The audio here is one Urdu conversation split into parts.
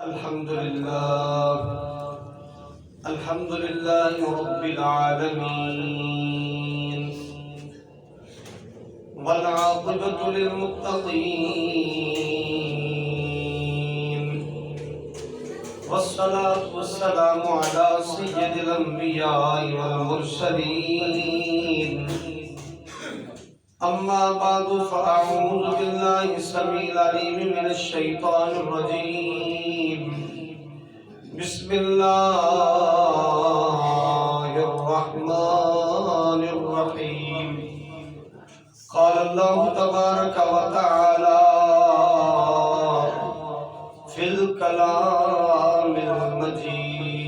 الحمد لله رب العالمين والعاقبة للمتقين والصلاة والسلام على سيد الأنبياء والمرسلين أما بعد فأعوذ بالله السميع العليم من الشيطان الرجيم بسم الله الرحمن الرحيم قال الله تبارك وتعالى في الكلام المجيد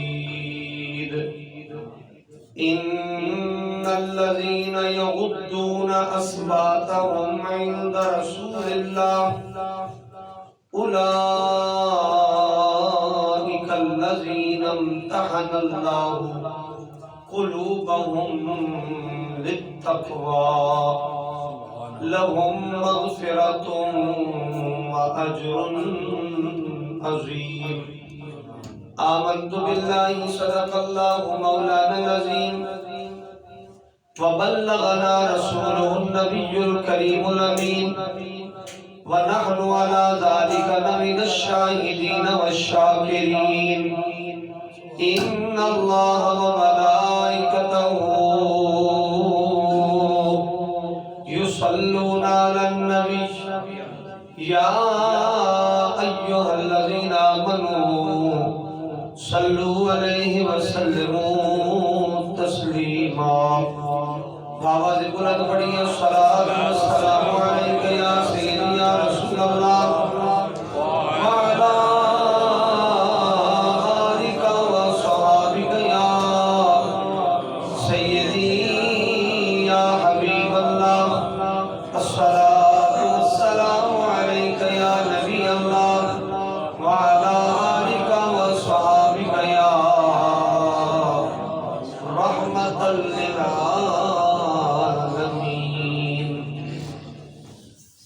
إن الذين يغضون أصواتهم عند رسول الله أولئك الذين امتحن الله قلوبهم للتقوى لهم مغفرة وأجر عظيم آمنت بالله صدق الله مولانا العظيم وبلغنا رسوله النبي الكريم الأمين ونحن على ذلك من الشاهدين والشاكرين إن الله وملائكته يصلون على النبي يا أيها الذين آمنوا صلوا عليه وسلموا تسليما آواز بلند پڑھیے الصلاۃ والسلام علیک یا سیدی یا رسول اللہ وعلی آلک وصحابک یا سیدی یا حبیب اللہ الصلاۃ والسلام علیک یا نبی اللہ وعلی آلک وصحابک یا رحمۃ للعالمین۔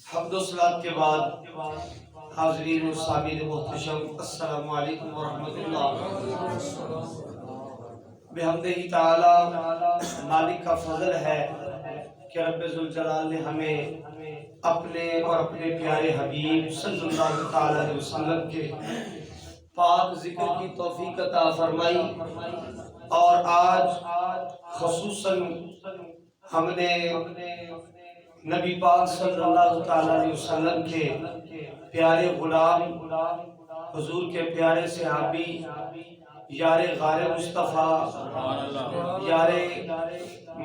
حمد و صلات کے بعد حاضرین و سامعین محتشم السلام علیکم ورحمۃ اللہ۔ بحمدہ تعالی مالک کا فضل ہے کہ رب ذوالجلال نے ہمیں اپنے اور اپنے پیارے حبیب صلی اللہ علیہ وسلم کے پاک ذکر کی توفیق عطا فرمائی، اور آج خصوصاً ہم نے نبی پاک صلی اللہ علیہ وسلم کے پیارے غلام حضور کے پیارے صحابی یار غار مصطفیٰ یار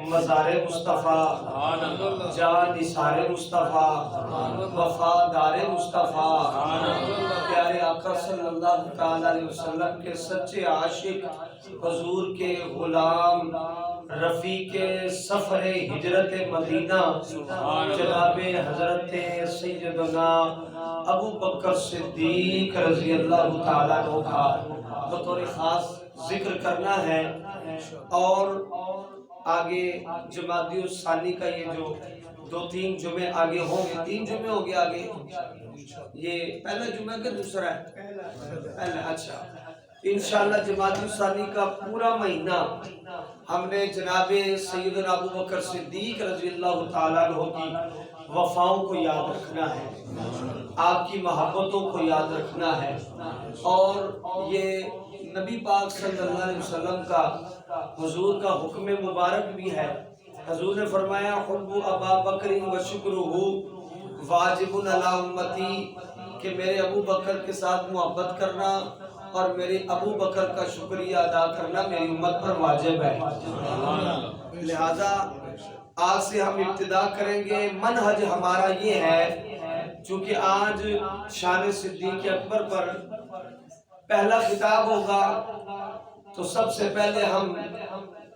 مزار مصطفیٰ جان نثار مصطفیٰ وفادار مصطفیٰ پیارے آقا صلی اللہ علیہ وسلم کے سچے عاشق حضور کے غلام رفیق سفر ہجرت مدینہ جناب حضرت سیدنا ابو بکر صدیق رضی اللہ تعالیٰ عنہ کا بطور خاص ذکر کرنا ہے، اور آگے جمادی الثانی کا یہ جو 2-3 جمعے آگے ہوں گے، 3 جمعے ہو گے آگے، یہ پہلا جمعہ کا دوسرا ہے پہلا، اچھا انشاءاللہ جمادی الثانی کا پورا مہینہ ہم نے جناب سیدنا ابو بکر صدیق رضی اللہ تعالیٰ عنہ کی وفاؤں کو یاد رکھنا ہے، آپ کی محبتوں کو یاد رکھنا ہے، اور یہ نبی پاک صلی اللہ علیہ وسلم کا حضور کا حکم مبارک بھی ہے۔ حضور نے فرمایا حب ابا بکر و شکرہ واجب علی امتی، کہ میرے ابو بکر کے ساتھ محبت کرنا اور میرے ابو بکر کا شکریہ ادا کرنا میری امت پر واجب ہے۔ لہذا آج سے ہم ابتدا کریں گے۔ منہج ہمارا یہ ہے، چونکہ آج شان صدیق اکبر پر پہلا خطاب ہوگا، تو سب سے پہلے ہم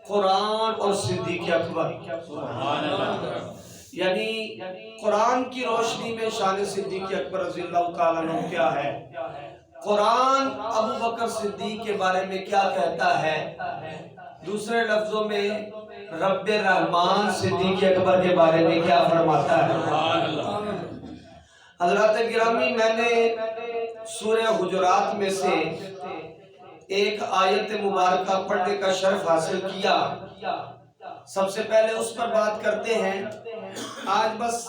قرآن اور صدیق اکبر یعنی قرآن کی روشنی میں شان صدیق اکبر رضی اللہ تعالیٰ عنہ کیا ہے، قرآن ابو بکر صدیق کے بارے میں کیا کہتا ہے، دوسرے لفظوں میں رب رحمان صدیق اکبر کے بارے میں کیا فرماتا ہے۔ حضرات گرامی، میں نے سورہ حجرات میں سے ایک آیت مبارکہ پڑھنے کا شرف حاصل کیا. سب سے پہلے اس پر بات کرتے ہیں. آج بس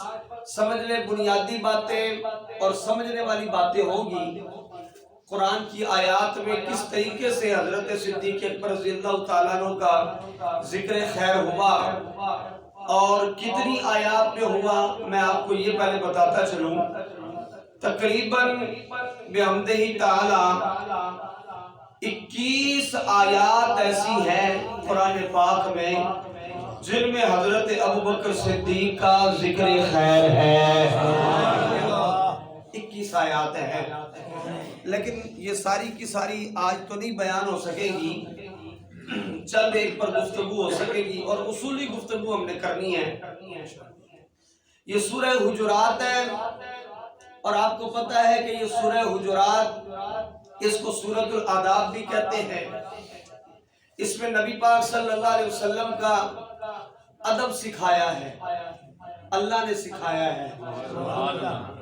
سمجھنے بنیادی باتیں اور سمجھنے والی باتیں ہوں گی. قرآن کی آیات میں کس طریقے سے حضرت صدیق اکبر رضی اللہ تعالیٰ عنہ کا ذکر خیر ہوا اور کتنی آیات میں ہوا، میں آپ کو یہ پہلے بتاتا چلوں. تقریباً بحمدہ تعالیٰ 21 آیات ایسی ہیں قرآن پاک میں جن میں حضرت ابوبکر صدیق کا ذکر خیر ہے. 21 آیات ہیں، لیکن یہ ساری کی ساری آج تو نہیں بیان ہو سکے گی. چند ایک پر گفتگو ہو سکے گی اور اصولی گفتگو ہم نے کرنی ہے. یہ سورہ حجرات ہے اور آپ کو پتہ ہے کہ یہ سورہ حجرات اس کو سورۃ الآداب بھی کہتے ہیں. اس میں نبی پاک صلی اللہ علیہ وسلم کا ادب سکھایا ہے، اللہ نے سکھایا ہے،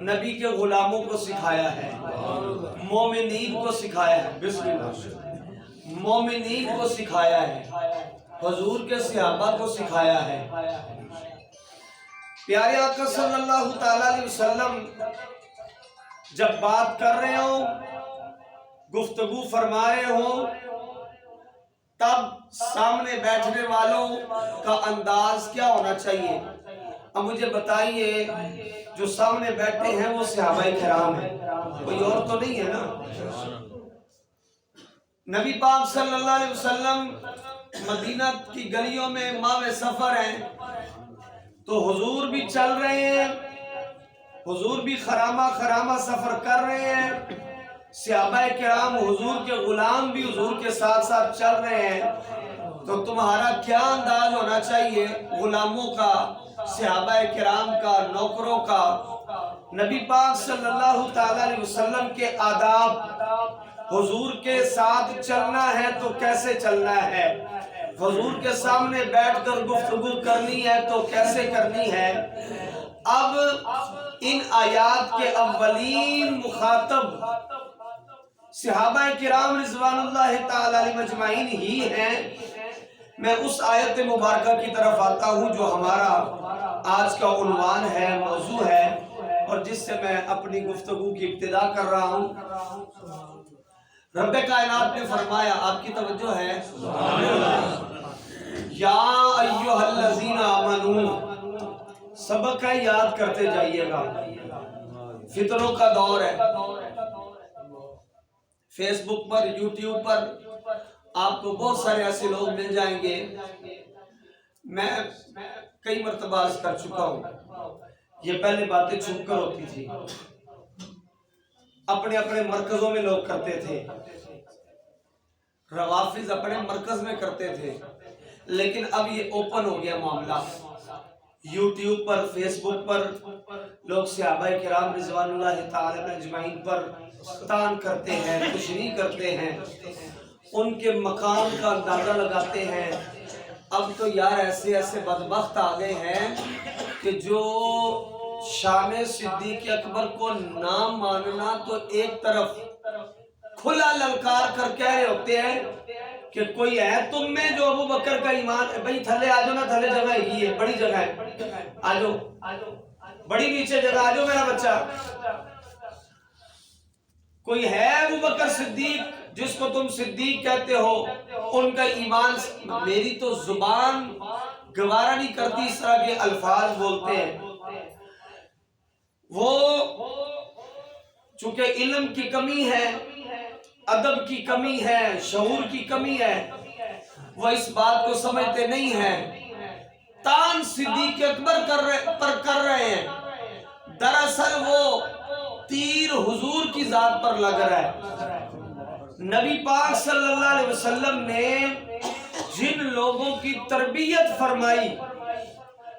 نبی کے غلاموں کو سکھایا ہے، مومنین کو سکھایا ہے، بسم اللہ، مومنین کو سکھایا ہے، حضور کے صحابہ کو سکھایا ہے. پیارے آقا صلی اللہ تعالیٰ علیہ وسلم جب بات کر رہے ہوں، گفتگو فرما رہے ہوں، تب سامنے بیٹھنے والوں کا انداز کیا ہونا چاہیے؟ اب مجھے بتائیے جو سامنے بیٹھے ہیں وہ صحابہ کرام ہیں، کوئی اور تو نہیں ہے نا؟ نبی پاک صلی اللہ علیہ وسلم مدینہ کی گلیوں میں ماہ سفر ہیں تو حضور بھی چل رہے ہیں، حضور بھی خرامہ سفر کر رہے ہیں، صحابہ کرام حضور کے غلام بھی حضور کے ساتھ ساتھ چل رہے ہیں. تو تمہارا کیا انداز ہونا چاہیے غلاموں کا، صحابہ کرام کا، نوکروں کا؟ نبی پاک صلی اللہ تعالیٰ علیہ وسلم کے آداب، حضور کے ساتھ چلنا ہے تو کیسے چلنا ہے، حضور کے سامنے بیٹھ کر گفتگو کرنی ہے تو کیسے کرنی ہے. اب ان آیات کے اولین مخاطب صحابہ کرام رضوان اللہ تعالی علیہم اجمعین ہی ہیں. میں اس آیت مبارکہ کی طرف آتا ہوں جو ہمارا آج کا عنوان ہے، موضوع ہے، اور جس سے میں اپنی گفتگو کی ابتدا کر رہا ہوں. رب کائنات نے فرمایا، آپ کی توجہ ہے، یا ایھا الذین آمنو، سبق ہے یاد کرتے جائیے گا. فتنوں کا دور ہے، فیس بک پر، یوٹیوب پر آپ کو بہت سارے ایسے لوگ مل جائیں گے. میں کئی مرتبہ عرض کر چکا ہوں، یہ پہلے باتیں چھپ کر ہوتی تھی، اپنے اپنے مرکزوں میں لوگ کرتے تھے، روافظ اپنے مرکز میں کرتے تھے، لیکن اب یہ اوپن ہو گیا معاملہ. یوٹیوب پر، فیس بک پر لوگ صحابہ کرام رضوان اللہ تعالی اجمعین پر طعن کرتے ہیں، تشریح کرتے ہیں، ان کے مقام کا اندازہ لگاتے ہیں. اب تو یار ایسے ایسے بدبخت آ گئے ہیں کہ جو شان صدیق اکبر کو نہ ماننا تو ایک طرف، کھلا للکار کر کہہ رہے ہوتے ہیں کہ کوئی ہے تم میں جو ابو بکر کا ایمان، بھئی تھلے آ جاؤ نا، تھلے جگہ ہی ہے، بڑی جگہ ہے، آ جاؤ، بڑی نیچے جگہ آ جاؤ میرا بچہ. کوئی ہے ابو بکر صدیق جس کو تم صدیق کہتے ہو، ان کا ایمان؟ میری تو زبان گوارا نہیں کرتی اس طرح کے الفاظ بولتے ہیں. وہ چونکہ علم کی کمی ہے، ادب کی کمی ہے، شعور کی کمی ہے، وہ اس بات کو سمجھتے نہیں ہیں. طعن صدیق اکبر کر رہے ہیں، دراصل وہ تیر حضور کی ذات پر لگ رہا ہے. نبی پاک صلی اللہ علیہ وسلم نے جن لوگوں کی تربیت فرمائی،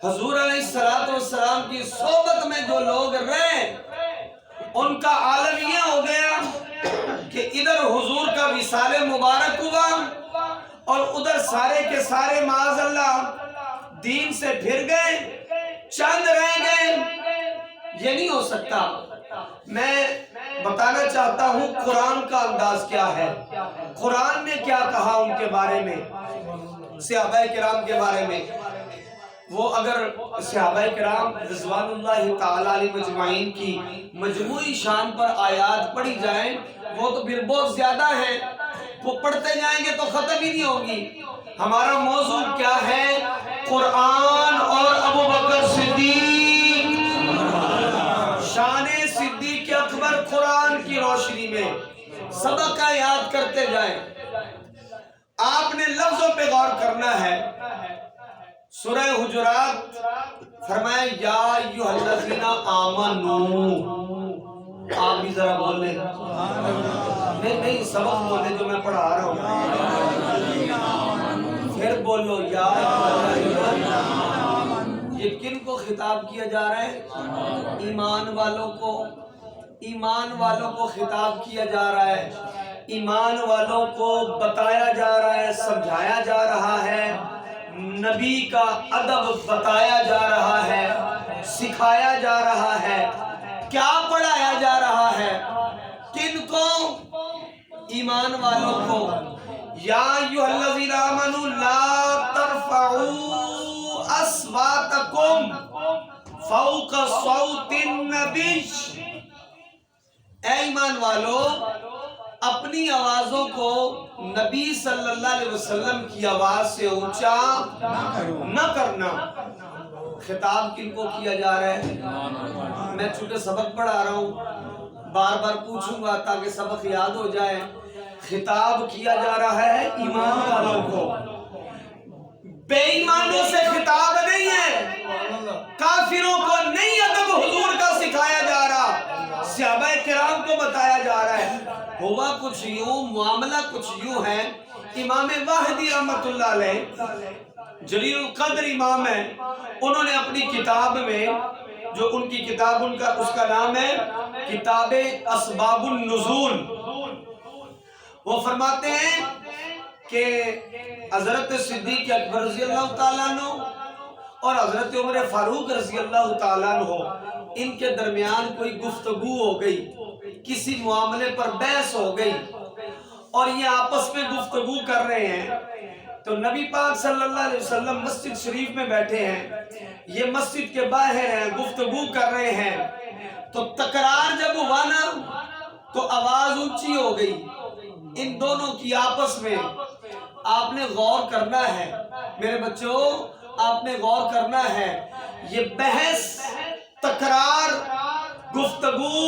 حضور علیہ السلام کی صحبت میں جو لوگ رہے، ان کا عالم یہ ہو گیا کہ ادھر حضور کا وصال مبارک ہوا اور ادھر سارے کے سارے معاذ اللہ دین سے پھر گئے، چند رہ گئے. یہ نہیں ہو سکتا. میں بتانا چاہتا ہوں قرآن کا انداز کیا ہے، قرآن نے کیا کہا ان کے بارے میں، صحابہ کرام کے بارے میں۔ وہ اگر صحابہ کرام رضوان اللہ تعالی علیہ مجمعین کی مجموعی شان پر آیات پڑھی جائیں وہ تو پھر بہت زیادہ ہیں، وہ پڑھتے جائیں گے تو ختم ہی نہیں ہوگی۔ ہمارا موضوع کیا ہے؟ قرآن اور ابو بکر صدیق، شان صدیق اکبر قرآن کی روشنی میں سبق کا یاد کرتے جائیں۔ آپ نے لفظوں پہ غور کرنا ہے۔ سورہ حجرات فرمایا یا ایھا الذین آمنو، آپ بھی ذرا بول لیں، نہیں سبق بولے جو میں پڑھا رہا ہوں، پھر بولو یا یہ کن کو خطاب کیا جا رہا ہے؟ ایمان والوں کو، ایمان والوں کو خطاب کیا جا رہا ہے، ایمان والوں کو بتایا جا رہا ہے، سمجھایا جا رہا ہے، نبی کا ادب بتایا جا رہا ہے، سکھایا جا رہا ہے۔ کیا پڑھایا جا رہا ہے؟ کن کو؟ ایمان والوں کو۔ یا ایھا الذین آمنوا لا ترفعوا اصواتکم فوق صوت النبی، اے ایمان والو اپنی آوازوں کو نبی صلی اللہ علیہ وسلم کی آواز سے اونچا نہ کرنا۔ خطاب کن کو کیا جا رہا ہے؟ میں چونکہ سبق پڑھا رہا ہوں بار بار پوچھوں گا تاکہ سبق یاد ہو جائے۔ خطاب کیا جا رہا ہے ایمان والوں کو، بے ایمانوں سے خطاب نہیں ہے، کافروں کو نہیں ادب حضور کا سکھایا جا رہا، صحابہ کرام کو بتایا جا رہا ہے۔ ہوا کچھ یوں، معاملہ کچھ یوں ہے۔ امام واحدی رحمت اللہ علیہ جلیل القدر امام ہیں، انہوں نے اپنی کتاب میں، جو ان کی کتاب اس کا نام ہے کتاب اسباب النزول، وہ فرماتے ہیں کہ حضرت صدیق اکبر رضی اللہ تعالیٰ عنہ اور حضرت عمر فاروق رضی اللہ تعالیٰ عنہ ان کے درمیان کوئی گفتگو ہو گئی، کسی معاملے پر بحث ہو گئی اور یہ آپس میں گفتگو کر رہے ہیں۔ تو نبی پاک صلی اللہ علیہ وسلم مسجد شریف میں بیٹھے ہیں، یہ مسجد کے باہر ہیں، گفتگو کر رہے ہیں۔ تو تکرار جب ہوا نا تو آواز اونچی ہو گئی ان دونوں کی آپس میں۔ آپ نے غور کرنا ہے میرے بچوں، آپ نے غور کرنا ہے، یہ بحث تکرار گفتگو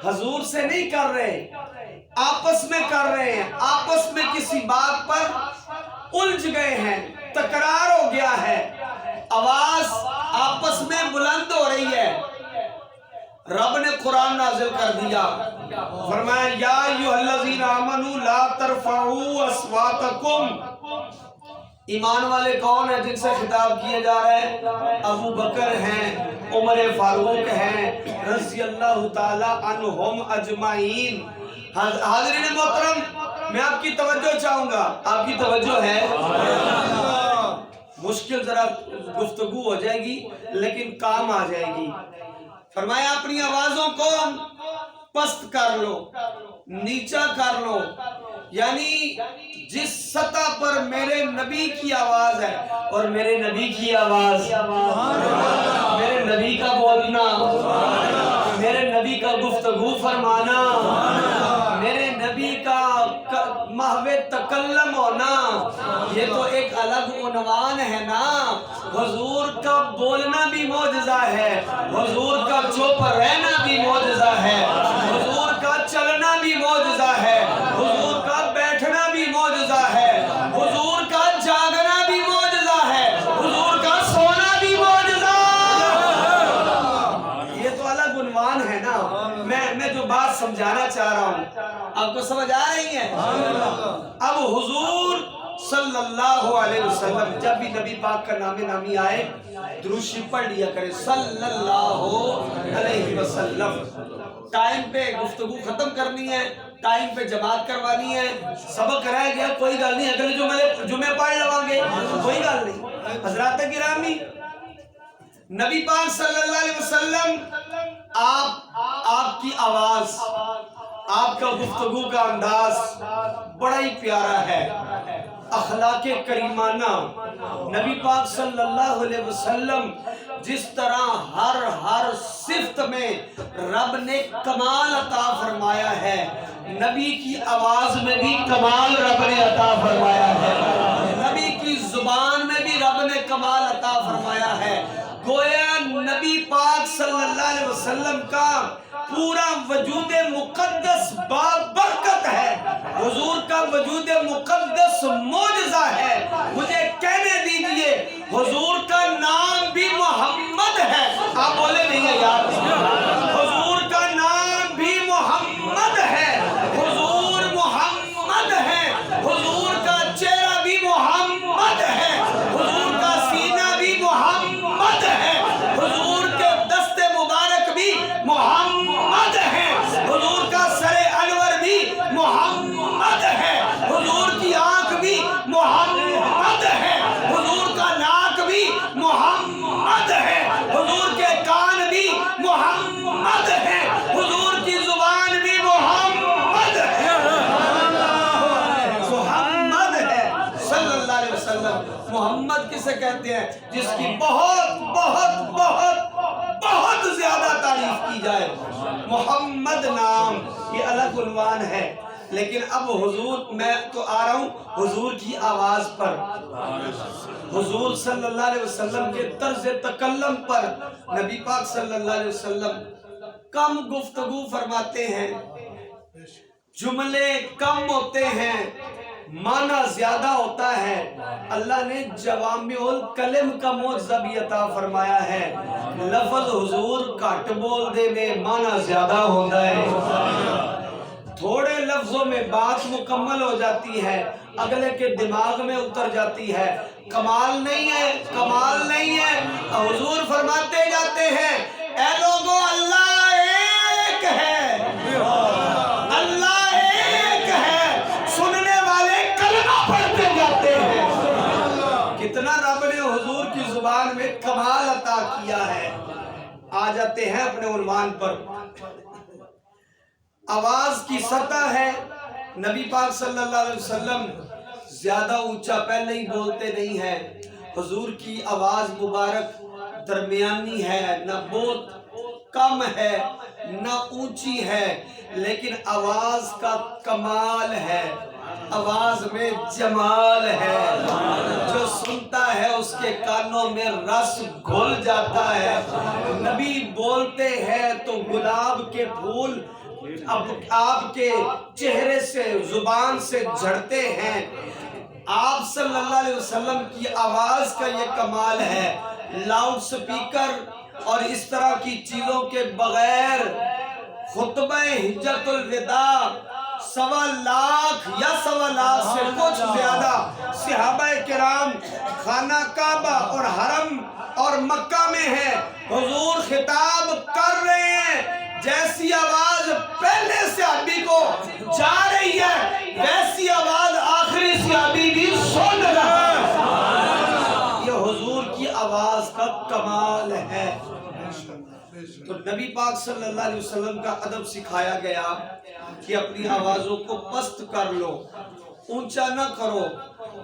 حضور سے نہیں کر رہے، آپس میں کر رہے ہیں، آپس میں کسی بات پر الجھ گئے ہیں، تکرار ہو گیا ہے، آواز آپس میں بلند ہو رہی ہے۔ رب نے قرآن نازل کر دیا، فرمایا یا ایھا الذین آمنوا لا ترفعوا اصواتکم۔ ایمان والے کون ہیں جن سے خطاب کیا جا رہا ہے؟ ابو بکر ہیں، عمر فاروق ہیں رضی اللہ تعالی عنہم اجمعین۔ حاضرین محترم، میں آپ کی توجہ چاہوں گا، آپ کی توجہ ہے؟ مشکل ذرا گفتگو ہو جائے گی لیکن کام آ جائے گی۔ فرمایا اپنی آوازوں کو پست کر لو، نیچا کر لو، یعنی جس سطح پر میرے نبی کی آواز ہے، اور میرے نبی کی آواز، میرے نبی کا بولنا، میرے نبی کا گفتگو فرمانا، میرے نبی کا محو تکلم ہونا، یہ تو ایک الگ عنوان ہے نا۔ حضور کا بولنا بھی معجزہ ہے، حضور کا چپ رہنا بھی معجزہ ہے، حضور کا چلنا بھی معجزہ ہے، حضور کا بیٹھنا بھی معجزہ ہے، حضور کا جاگنا بھی معجزہ ہے، حضور کا سونا بھی معجزہ۔ یہ تو الگ عنوان ہے نا۔ میں جو بات سمجھانا چاہ رہا ہوں آپ کو سمجھ آ رہی ہے؟ اب حضور صلی اللہ علیہ وسلم جب بھی نبی پاک کا نام نامی آئے درود شریف پڑھ لیا کرے صلی اللہ علیہ وسلم۔ ٹائم پہ گفتگو ختم کرنی ہے، ٹائم پہ جماعت کروانی ہے، سبق رہ گیا کوئی گل نہیں، اگلے جمعے پڑھ لواں گے، کوئی گل نہیں۔ حضرات گرامی، نبی پاک صلی اللہ علیہ وسلم آپ کی آواز، آپ کا گفتگو کا انداز بڑا ہی پیارا ہے، اخلاق کریمانہ۔ نبی پاک صلی اللہ علیہ وسلم جس طرح ہر صفت میں رب نے کمال عطا فرمایا ہے، نبی کی آواز میں بھی کمال رب نے عطا فرمایا ہے، نبی کی زبان میں بھی رب نے کمال عطا فرمایا ہے۔ گویا نبی پاک صلی اللہ علیہ وسلم کا پورا وجود مقدس بابرکت ہے، حضور کا وجود مقدس معجزہ ہے۔ مجھے کہنے دیجئے حضور کا نام بھی محمد ہے۔ آپ بولے نہیں ہے یار، حضور کا نام بھی محمد ہے، حضور محمد ہے، حضور کا چہرہ بھی محمد ہے، حضور کا سینہ بھی محمد ہے، حضور کے دست مبارک بھی محمد ہے، حضور کا سر انور بھی محمد ہے، حضور کی آنکھ بھی محمد ہے، حضور کا ناک بھی محمد ہے، حضور کے کان بھی محمد ہے، حضور کی زبان بھی محمد ہے، محمد ہے صلی اللہ علیہ وسلم۔ محمد کسے کہتے ہیں؟ جس کی بہت بہت بہت بہت زیادہ تعریف کی جائے۔ محمد نام یہ الگ عنوان ہے، لیکن اب حضور، میں تو آ رہا ہوں حضور کی آواز پر، حضور صلی اللہ علیہ وسلم کے طرز تکلم پر۔ نبی پاک صلی اللہ علیہ وسلم کم گفتگو فرماتے ہیں، جملے کم ہوتے ہیں، معنی زیادہ ہوتا ہے۔ اللہ نے جوامع الکلم کا معجزہ بھی عطا فرمایا ہے، لفظ حضور گھٹ بول دے میں معنی زیادہ ہوتا ہے، تھوڑے لفظوں میں بات مکمل ہو جاتی ہے، اگلے کے دماغ میں اتر جاتی ہے۔ کمال نہیں ہے، کمال نہیں ہے۔ حضور فرماتے جاتے ہیں، اے لوگو اللہ ایک ہے، اللہ ایک ہے، سننے والے کلمہ پڑھتے جاتے ہیں۔ کتنا رب نے حضور کی زبان میں کمال عطا کیا ہے۔ آ جاتے ہیں اپنے عنوان پر۔ آواز کی سطح ہے، نبی پاک صلی اللہ علیہ وسلم زیادہ اونچا پہلے ہی بولتے نہیں ہیں۔ حضور کی آواز مبارک درمیانی ہے، نہ بہت کم ہے نہ اونچی ہے، لیکن آواز کا کمال ہے، آواز میں جمال ہے۔ جو سنتا ہے اس کے کانوں میں رس گھل جاتا ہے۔ نبی بولتے ہیں تو گلاب کے پھول اب آپ کے چہرے سے، زبان سے جھڑتے ہیں۔ آپ صلی اللہ علیہ وسلم کی آواز کا یہ کمال ہے، لاؤڈ سپیکر اور اس طرح کی چیزوں کے بغیر خطبہ حجت الوداع 1.25 لاکھ یا 1.25 لاکھ سے کچھ زیادہ صحابہ کرام خانہ کعبہ اور حرم اور مکہ میں ہیں۔ حضور خطاب کر رہے ہیں، جیسی آواز پہلے صحابی کو جا رہی ہے ویسی آواز آخری صحابی بھی سن رہا ہے۔ یہ حضور کی آواز کا کمال ہے۔ تو نبی پاک صلی اللہ علیہ وسلم کا ادب سکھایا گیا کہ اپنی آوازوں کو پست کر لو، اونچا نہ کرو۔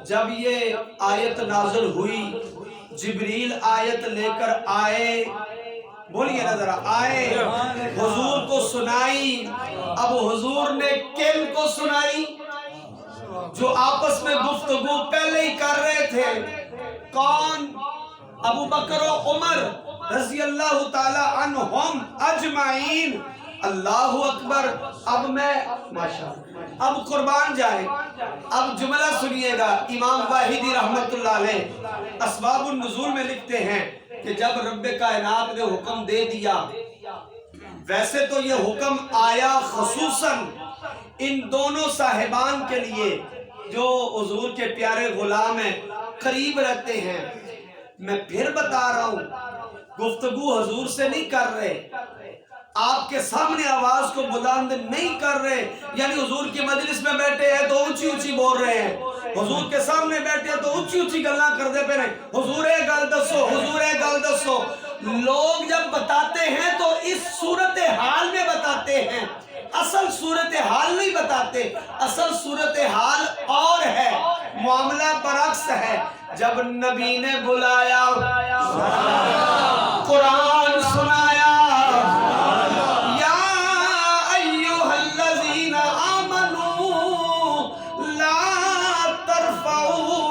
جب یہ آیت نازل ہوئی، جبریل آیت لے کر آئے، بولیے نا ذرا، آئے، حضور کو سنائی۔ اب حضور نے کن کو سنائی؟ جو آپس میں گفتگو پہلے ہی کر رہے تھے۔ کون؟ ابو بکر و عمر رضی اللہ تعالی عنہم اجمعین۔ اللہ اکبر۔ اب میں ماشاءاللہ، اب قربان جائے، اب جملہ سنیے گا۔ امام واحدی رحمت اللہ علیہ اسباب النزول میں لکھتے ہیں کہ جب رب کائنات نے حکم دے دیا، ویسے تو یہ حکم آیا خصوصاً ان دونوں صاحبان کے لیے جو حضور کے پیارے غلام ہیں، قریب رہتے ہیں۔ میں پھر بتا رہا ہوں، گفتگو حضور سے نہیں کر رہے، آپ کے سامنے آواز کو بلند نہیں کر رہے، یعنی حضور کی مجلس میں بیٹھے ہیں تو اونچی اونچی بول رہے ہیں، حضور کے سامنے بیٹھے ہیں تو اونچی اونچی گلاں کر دے پہ نہیں، حضور گل دسو، حضور گل دسو۔ لوگ جب بتاتے ہیں تو اس صورتحال میں بتاتے ہیں، اصل صورتحال نہیں بتاتے، اصل صورتحال اور ہے، معاملہ برعکس ہے۔ جب نبی نے بلایا، قرآن سنایا، یا ایھا الذین آمنوا لا ترفعوا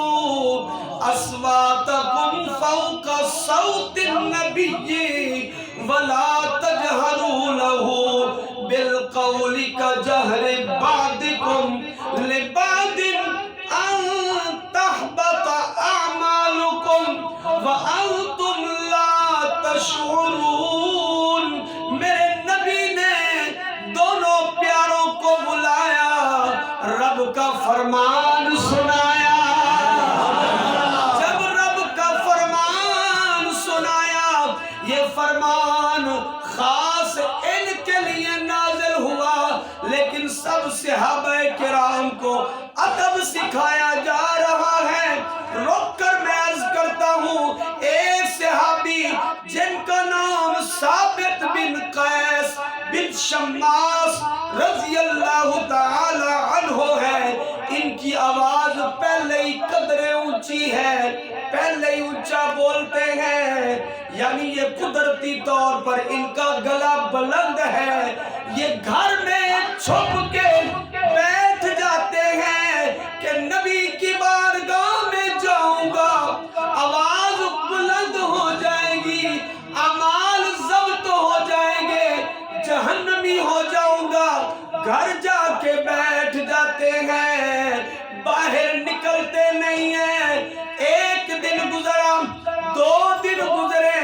اصواتکم فوق صوت النبی ولا تجہروا لہ بالقول کجہر بعضکم لبعض ان تحبط اعمالکم وانتم لا تشعرون۔ میرے نبی نے دونوں پیاروں کو بلایا، رب کا فرمان سنایا۔ جب رب کا فرمان سنایا، یہ فرمان خاص ان کے لیے نازل ہوا، لیکن سب صحابہ کرام کو ادب سکھایا جا رہا ہے۔ رک کر میں عرض کرتا ہوں، ایک صحابی جن کا نام ثابت بن قیس بن شماس رضی اللہ تعالی عنہ ہے، ان کی آواز پہلے ہی قدرے اونچی ہے، پہلے ہی اونچا بولتے ہیں، یعنی یہ قدرتی طور پر ان کا گلا بلند ہے۔ یہ گھر میں چھپ کے بیٹھ جاتے ہیں کہ نبی کی بارگاہ میں جاؤں گا، آواز بلند ہو جائے گی، اعمال ضبط ہو جائیں گے، جہنمی ہو جاؤں گا۔ گھر جا کے بیٹھ جاتے ہیں، باہر نکلتے نہیں ہیں۔ ایک دن گزرا، 2 دن گزرے،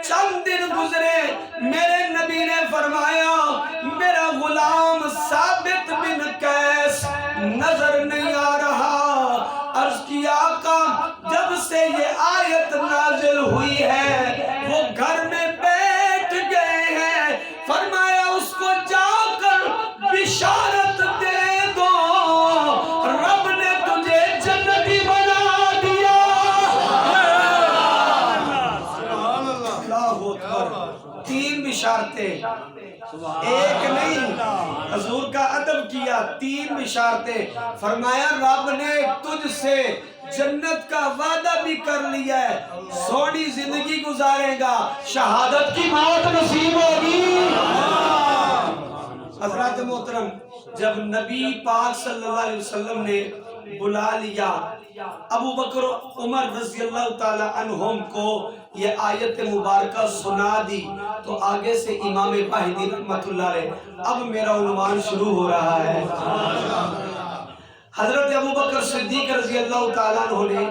چند دن گزرے، میرے نبی نے فرمایا میرا غلام ثابت بن قیس نظر نہیں آ رہا۔ عرض کیا آقا جب سے یہ آیت نازل ہوئی ہے وہ گھر میں بیٹھ گئے ہیں۔ فرمایا اس کو جا کر بشارت دے دو، رب نے تجھے جنتی بنا دیا۔ اللہ اکبر، 3 بشارتیں، ایک نہیں، حضور کا ادب کیا، 3 بشارتیں۔ فرمایا رب نے تجھ سے جنت کا وعدہ بھی کر لیا ہے، سونی زندگی گزارے گا، شہادت کی موت نصیب ہوگی۔ حضرات محترم، جب نبی پاک صلی اللہ علیہ وسلم نے بلا لیا، ابو بکر عمر رضی اللہ تعالی عنہم کو یہ آیت مبارکہ سنا دی، تو آگے سے امام مہدی رحمت اللہ علیہ، اب میرا عنوان شروع ہو رہا ہے۔ حضرت ابو بکر صدیق رضی اللہ تعالیٰ عنہ نے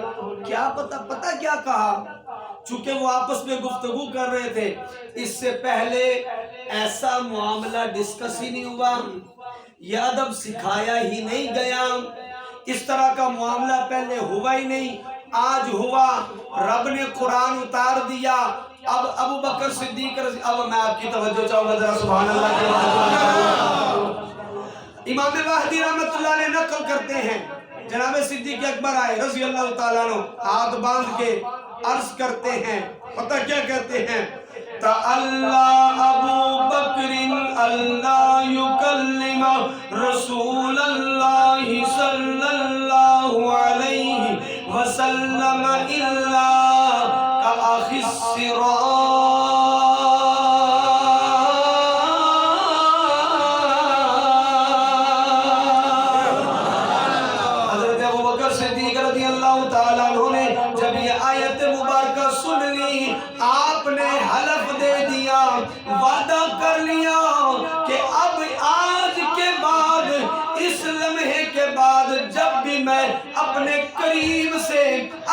کیا پتہ کیا کہا، چونکہ وہ آپس میں گفتگو کر رہے تھے، اس سے پہلے ایسا معاملہ ڈسکس ہی نہیں ہوا، یہ ادب سکھایا ہی نہیں گیا، اس طرح کا معاملہ پہلے ہوا ہی نہیں، آج ہوا، رب نے قرآن اتار دیا۔ اب ابو بکر صدیق اب میں آپ کی توجہ چاہوں گا، ذرا سبحان اللہ کے امام مہدی رحمت اللہ علیہ نقل کرتے ہیں، جناب صدیق اکبر آئے رضی اللہ تعالیٰ عنہ، ہاتھ باندھ کے عرض کرتے ہیں، پتہ کیا کہتے ہیں؟ تَعَلَّى أَبُو بَكْرٍ أَلَّا يُكَلِّمَ رَسُولَ اللَّهِ صَلَّى اللَّهُ عَلَيْهِ وَسَلَّمَ إِلَّا كَأَخِي الصِّرَاطِ۔ حضرت ابو بکر صدیق رضی اللہ تعالیٰ عنہ نے جب یہ آیت مبارکہ سن لی، آپ نے حلف دے دیا، وعدہ کر لیا کہ اب آج کے بعد، اس لمحے کے بعد جب بھی میں اپنے قریب سے،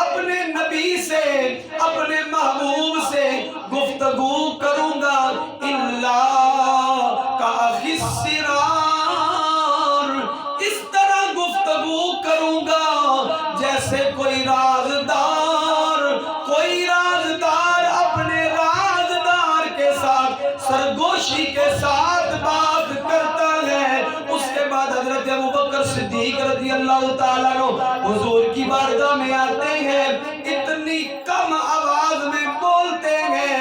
اپنے نبی سے، اپنے محبوب سے گفتگو کروں گا، اللہ کا اخی السرار، اس طرح گفتگو کروں گا جیسے کوئی رازدار اپنے رازدار کے ساتھ سرگوشی کے ساتھ بات کرتا ہے۔ اس کے بعد حضرت ابو بکر صدیق رضی اللہ تعالیٰ عنہ حضور کی بارگاہ میں آتے ہیں، اتنی کم آواز میں بولتے ہیں،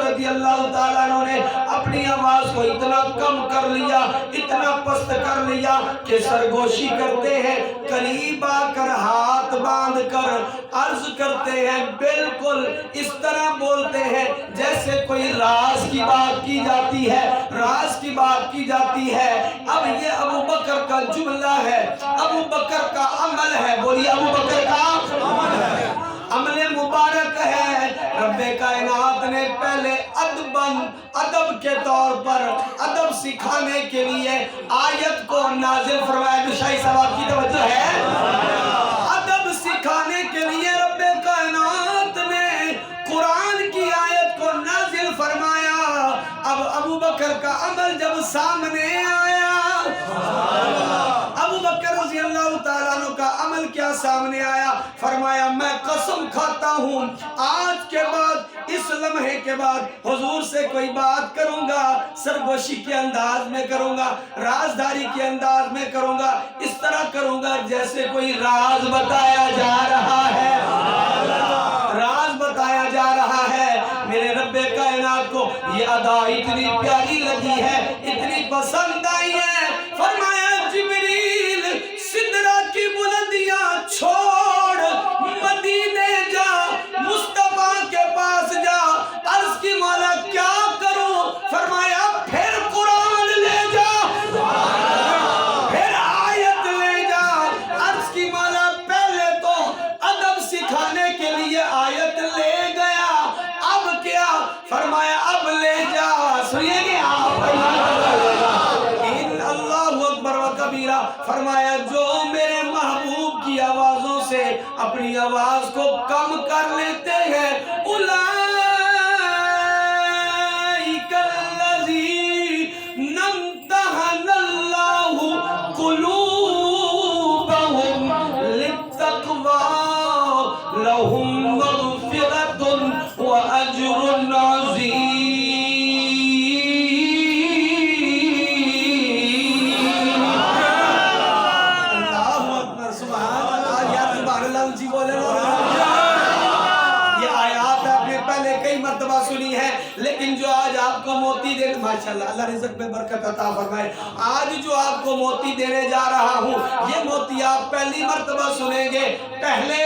رضی اللہ تعالیٰ عنہ نے اپنی آواز کو اتنا کم کر لیا، اتنا پست کر لیا کہ سرگوشی کرتے ہیں، قریب آ کر ہاتھ باندھ کر عرض کرتے ہیں، بالکل اس طرح بولتے ہیں جیسے کوئی راز کی بات کی جاتی ہے، راز کی بات کی جاتی ہے۔ اب یہ ابو بکر کا جملہ ہے، ابو بکر کا عمل ہے، بولیے ابو بکر کا عمل ہے، عمل مبارک ہے۔ رب کائنات نے پہلے ادب کے طور پر ادب سکھانے کے لیے آیت کو نازل فرمایا۔ شاہی صاحب کی توجہ ہے، ادب سکھانے کے لیے رب کائنات نے قرآن کی آیت کو نازل فرمایا۔ اب ابو بکر کا عمل جب سامنے آیا، ابو بکر رضی اللہ تعالیٰ عنہ کا عمل کیا سامنے آیا؟ فرمایا میں قسم کھاتا ہوں آج کے بعد، اس لمحے کے بعد حضور سے کوئی بات کروں گا، سرگوشی کے انداز میں کروں گا، رازداری کے انداز میں کروں گا، اس طرح کروں گا جیسے کوئی راز بتایا جا رہا ہے، راز بتایا جا رہا ہے۔ میرے رب کائنات کو یہ ادا اتنی پیاری لگی ہے، اتنی پسند آئی ہے، فرمایا جبریل سدرہ کی بلندیاں چھوڑ مدینے جا، مصطفیٰ کے پاس جا، عرض کی مولا کیا کروں؟ فرمایا پھر قرآن لے جا، پھر آیت لے جا۔ عرض کی مولا پہلے تو ادب سکھانے کے لیے آیت لے گیا، اب کیا؟ فرمایا اب لے جا، سنیے گے آپ اللہ اکبر و کبیرہ، فرمایا جو میرے محبوب کی آوازوں سے اپنی آواز کو کم کر لیتے ہیں، اولئک الذین امتحن اللہ قلوبہم للتقوی لہم مغفرۃ واجر عظیم۔ سنی ہے لیکن جو آج آپ کو موتی دینے، ماشاءاللہ اللہ رزق میں برکت عطا فرمائے، آج جو آپ کو موتی دینے جا رہا ہوں یہ موتی آپ پہلی مرتبہ سنیں گے۔ پہلے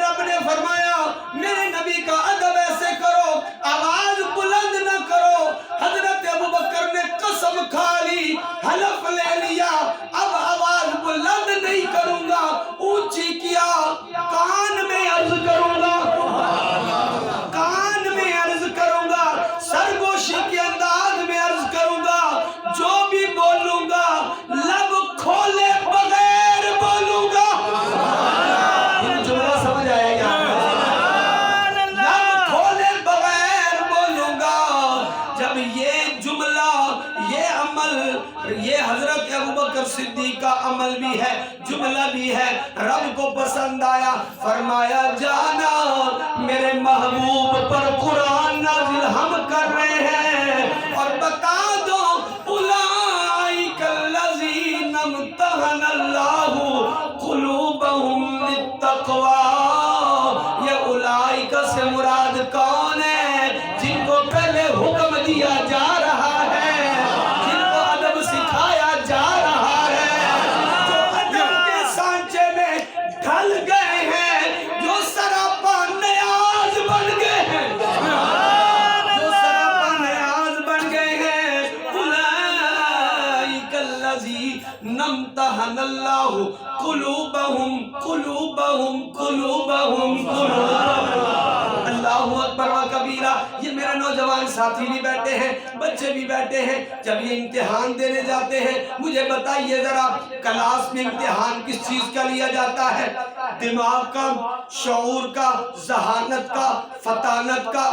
رب نے فرمایا میرے نبی کا ادب ایسے کرو، آواز بلند نہ کرو۔ حضرت ابو بکر نے قسم کھا لی، حلف لے لیا، اب آواز بلند نہیں کروں گا، اونچی کیا، کان میں عرض کروں گا، کان میں عرض کروں گا، سرگوشی کے انداز میں عرض کروں گا، جو بھی بولوں گا لب کھولے بغیر بولوں گا۔ یہ جملہ سمجھ آئے گا؟ لب کھولے بغیر بولوں گا۔ جب یہ جملہ، یہ عمل، یہ حضرت ابوبکر صدیق کا عمل بھی ہے، جملہ بھی ہے، رب کو پسند آیا، فرمایا جانا میرے محبوب پر قرآن نازل ہم کر رہے ہیں، اور بتا دو اولئک الذین امتحن اللہ قلوبہم للتقوی۔ یہ اولئک سے مراد کون ہے؟ جن کو پہلے حکم دیا جا رہا ہے، جن کو ادب سکھایا جا رہا ہے، جو ادب کے سانچے میں ڈھل گئے ہیں، جو سراپا نیاز بن گئے ہیں، جو سراپا نیاز بن گئے ہیں، اولئک الذین امتحن اللہ قلوبہم قلوبہم قلوبہم قلوبہم۔ اللہ اکبر و کبیرہ۔ یہ میرے نوجوان ساتھی بھی بیٹھے ہیں، بچے بھی بیٹھے ہیں، جب یہ امتحان دینے جاتے ہیں مجھے بتائیے ذرا کلاس میں امتحان کس چیز کا لیا جاتا ہے؟ دماغ کا، شعور کا، ذہانت کا، فطانت کا،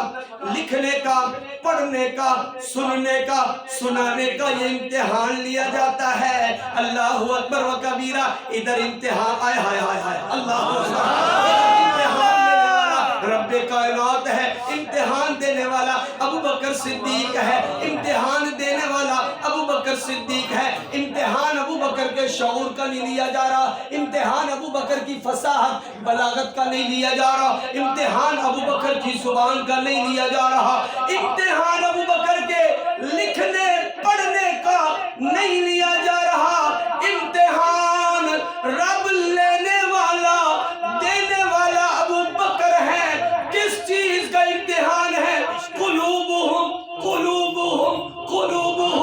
لکھنے کا، پڑھنے کا، سننے کا، سنانے کا، یہ امتحان لیا جاتا ہے۔ اللہ اکبر و کبیرہ۔ ادھر امتحان، آئے ہائے ہائے ہائے، اللہ اکبر، رب کائنات ہے، امتحان دینے والا ابو بکر صدیق ہے، امتحان دینے والا ابو بکر بکر صدیق ہے. امتحان ابو بکر کے شعور کا نہیں لیا جا رہا, امتحان ابو بکر کی فصاحت بلاغت کا نہیں لیا جا رہا, امتحان ابو بکر کی زبان کا نہیں لیا جا رہا, امتحان ابو بکر کے لکھنے پڑھنے کا نہیں لیا جا رہا, امتحان رب لینے والا دینے والا ابو بکر ہے. کس چیز کا امتحان ہے؟ قلوبہم قلوبہم قلوبہم.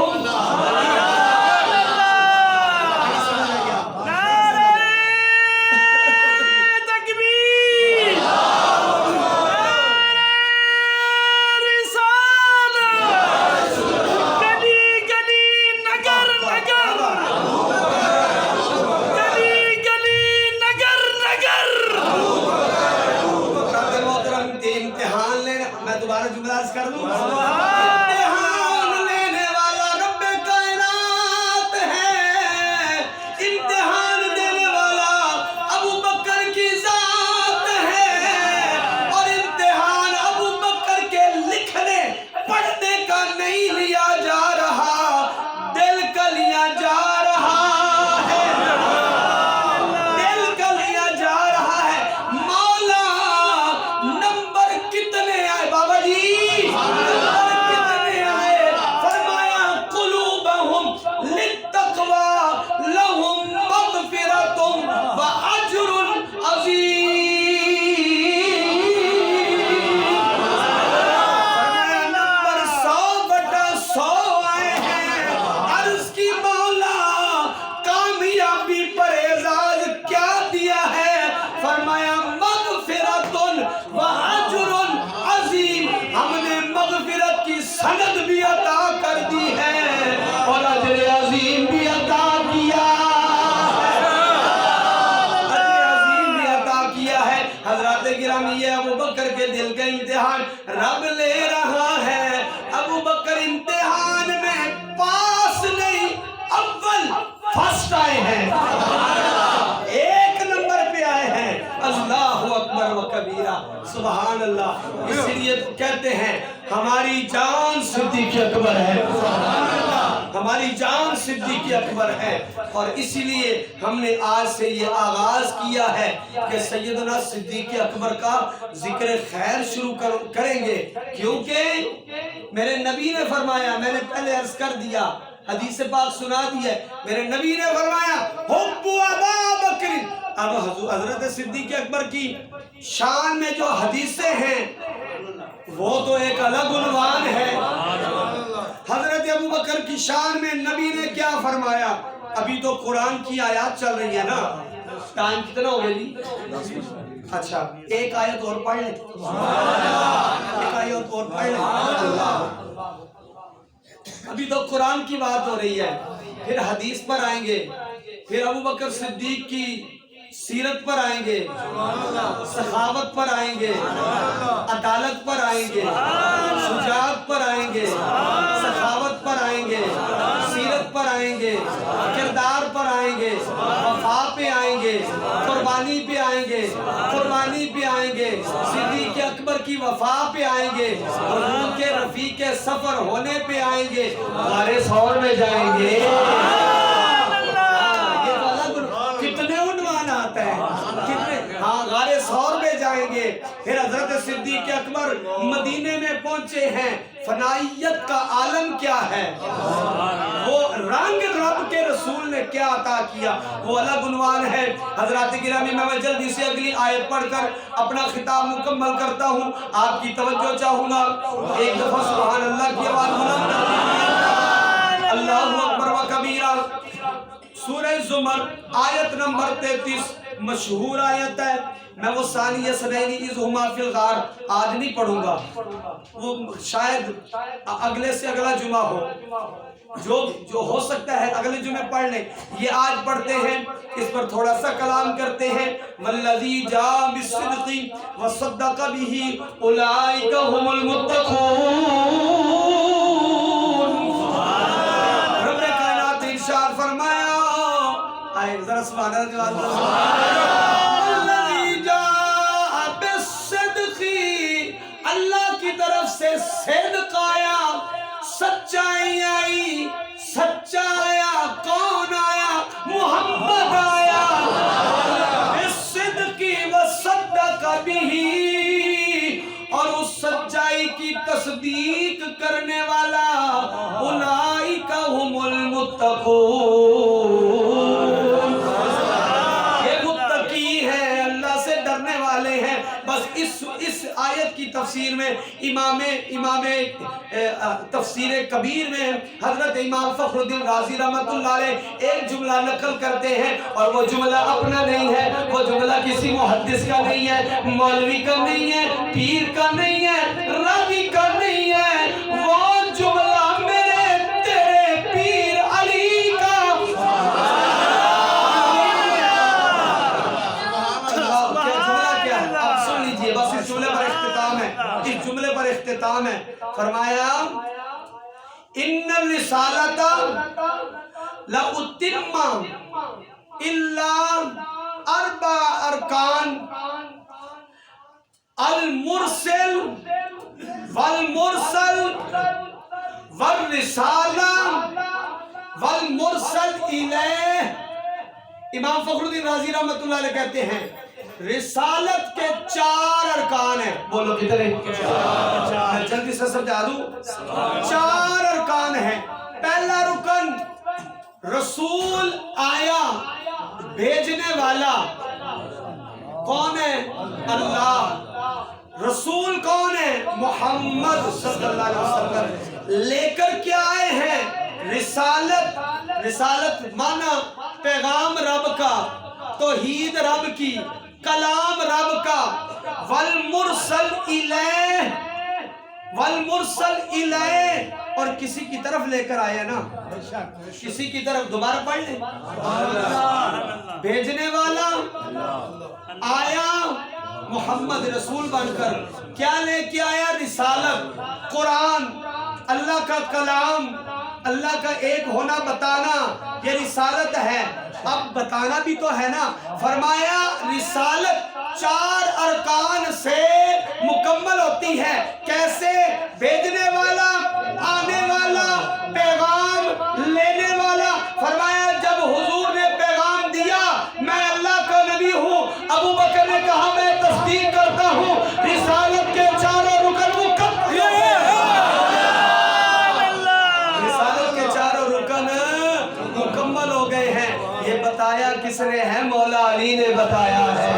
کر دوں امتحان لینے والا رب کائنات ہے, امتحان دینے والا ابو بکر کی ذات ہے, اور امتحان ابو بکر کے لکھنے پڑھنے کا نہیں لیا جا رہا, دل کا لیا جا رہا ہے, دل کا لیا جا رہا ہے. مولا نمبر کتنے آئے بابا جی؟ کتنے آئے؟ فرمایا قلوبہم للتقوی لہم مغفرۃ واجر عظیم. فرمایا نمبر 100/100 آئے ہیں. عرض کی مولا کامیابی پر اعزاز کیا دیا ہے؟ فرمایا مغفرۃ واجر عظیم. ہم نے مغفرت کی سند بھی عطا کر دی ہے اور اجر عظیم بھی عطا کیا ہے, اجر عظیم بھی عطا کیا ہے. حضرات گرامی یہ ابو بکر کے دل کا امتحان رب لے رہا ہے. ابو بکر امتحان میں پاس نہیں, اول فرسٹ آئے ہیں, ایک نمبر پہ آئے ہیں. اللہ اکبر و کبیرہ, سبحان اللہ. اس لیے کہتے ہیں ہماری جان صدیق اکبر ہے, ہماری جان صدیق اکبر ہے. اور اسی لیے ہم نے آج سے یہ آغاز کیا ہے کہ سیدنا صدیق اکبر کا ذکر خیر شروع کریں گے, کیونکہ میرے نبی نے فرمایا, میں نے پہلے عرض کر دیا, حدیث پاک سنا دی ہے, میرے نبی نے فرمایا حب ابا بکر. اب حضرت صدیق اکبر کی شان میں جو حدیثیں ہیں وہ تو ایک الگ عنوان ہے. حضرت ابو بکر کی شان میں نبی نے کیا فرمایا؟ ابھی تو قرآن کی آیات چل رہی ہے نا, ٹائم کتنا ہو گیا جی؟ اچھا ایک آیت اور پڑھ لیں, ایک آیت اور پڑھ لیں. ابھی تو قرآن کی بات ہو رہی ہے, پھر حدیث پر آئیں گے, پھر ابو بکر صدیق کی سیرت پر آئیں گے, سخاوت پر آئیں گے, عدالت پر آئیں گے, شجاعت پر آئیں گے, سخاوت پر آئیں گے, سیرت پر آئیں گے, کردار پر آئیں گے, وفا پہ آئیں گے, قربانی پہ آئیں گے, قربانی پہ آئیں گے, صدیق اکبر کی وفا پہ آئیں گے, حضور کے رفیق سفر ہونے پہ آئیں گے, غار ثور میں جائیں گے. ہاں غار ثور میں جائیں گے. پھر حضرت صدیق اکبر مدینے میں پہنچے ہیں, فنائیت کا عالم کیا ہے, وہ رنگ رب کے رسول نے کیا عطا کیا, وہ الگ عنوان ہے. حضرات گرامی میں جلدی سے اگلی آیت پڑھ کر اپنا خطاب مکمل کرتا ہوں. آپ کی توجہ چاہوں گا, ایک دفعہ سبحان اللہ کی آواز بلند کر دیجیے. اللہ اکبر و کبیرہ. سورہ زمر آیت نمبر 33 مشہور آیت ہے. میں وہ ثانیہ سنینی اذ ہما فی الغار آج نہیں پڑھوں گا, وہ شاید اگلے سے اگلا جمعہ ہو, جو ہو سکتا ہے اگلے جمعے پڑھ لیں. یہ آج پڑھتے ہیں, اس پر تھوڑا سا کلام کرتے ہیں. والذی جاء بالصدق وصدق به اولئک هم المتقون. رب کائنات ارشاد فرمایا, آئے ذرا سبحان اللہ. والذی جاء بالصدق, اللہ کی طرف سے صدق آیا, سچائی آئی, سچا کرنے والا اولئک هم المتقون، یہ متقی ہیں، اللہ سے ڈرنے والے ہیں۔ بس اس آیت کی تفسیر میں امام تفسیر کبیر میں حضرت امام فخر الدین رازی رحمۃ اللہ علیہ ایک جملہ نقل کرتے ہیں، اور وہ جملہ اپنا نہیں ہے، وہ جملہ کسی محدث کا نہیں ہے، مولوی کا نہیں ہے، پیر کا نہیں ہے، راوی کا نہیں ہے، وہ جملہ میرے تیرے پیر علی کا۔ بس اس جملے پر اختتام ہے، اس جملے پر اختتام ہے۔ فرمایا ان الرسالۃ لا اتم الا اربع ارکان المرسل والمرسل والرسالہ والمرسل الیہ۔ امام فخر الدین رازی رحمۃ اللہ علیہ کہتے ہیں رسالت کے 4 ارکان ہیں۔ بولو کتنے؟ 4۔ جلدی سے سمجھا دوں، 4 ارکان ہیں۔ پہلا رکن رسول آیا، بھیجنے والا کون ہے؟ اللہ۔ رسول کون ہے؟ محمد صلی اللہ علیہ وسلم۔ لے کر کیا آئے ہیں؟ رسالت۔ رسالت مانا پیغام رب کا، توحید رب کی، کلام رب کا۔ والمرسل الیہ، والمرسل الیہ، اور کسی کی طرف لے کر آیا نا، کسی کی طرف۔ دوبارہ پڑھ لیں، بھیجنے والا آیا محمد رسول بن کر، کیا لے کے آیا؟ رسالت، قرآن، اللہ کا کلام، اللہ کا ایک ہونا بتانا، یہ رسالت ہے۔ اب بتانا بھی تو ہے نا۔ فرمایا رسالت 4 ارکان سے مکمل ہوتی ہے۔ کیسے؟ بھیجنے والا، آنے والا، پیغام لینے والا۔ فرمایا جب حضور نے پیغام دیا میں اللہ کا نبی ہوں، ابو بکر نے کہا میں تصدیق کرتا ہوں، رسالت کے 4 رکن مکمل ہو گئے ہیں۔ یہ بتایا کس نے ہے؟ مولا علی نے بتایا ہے۔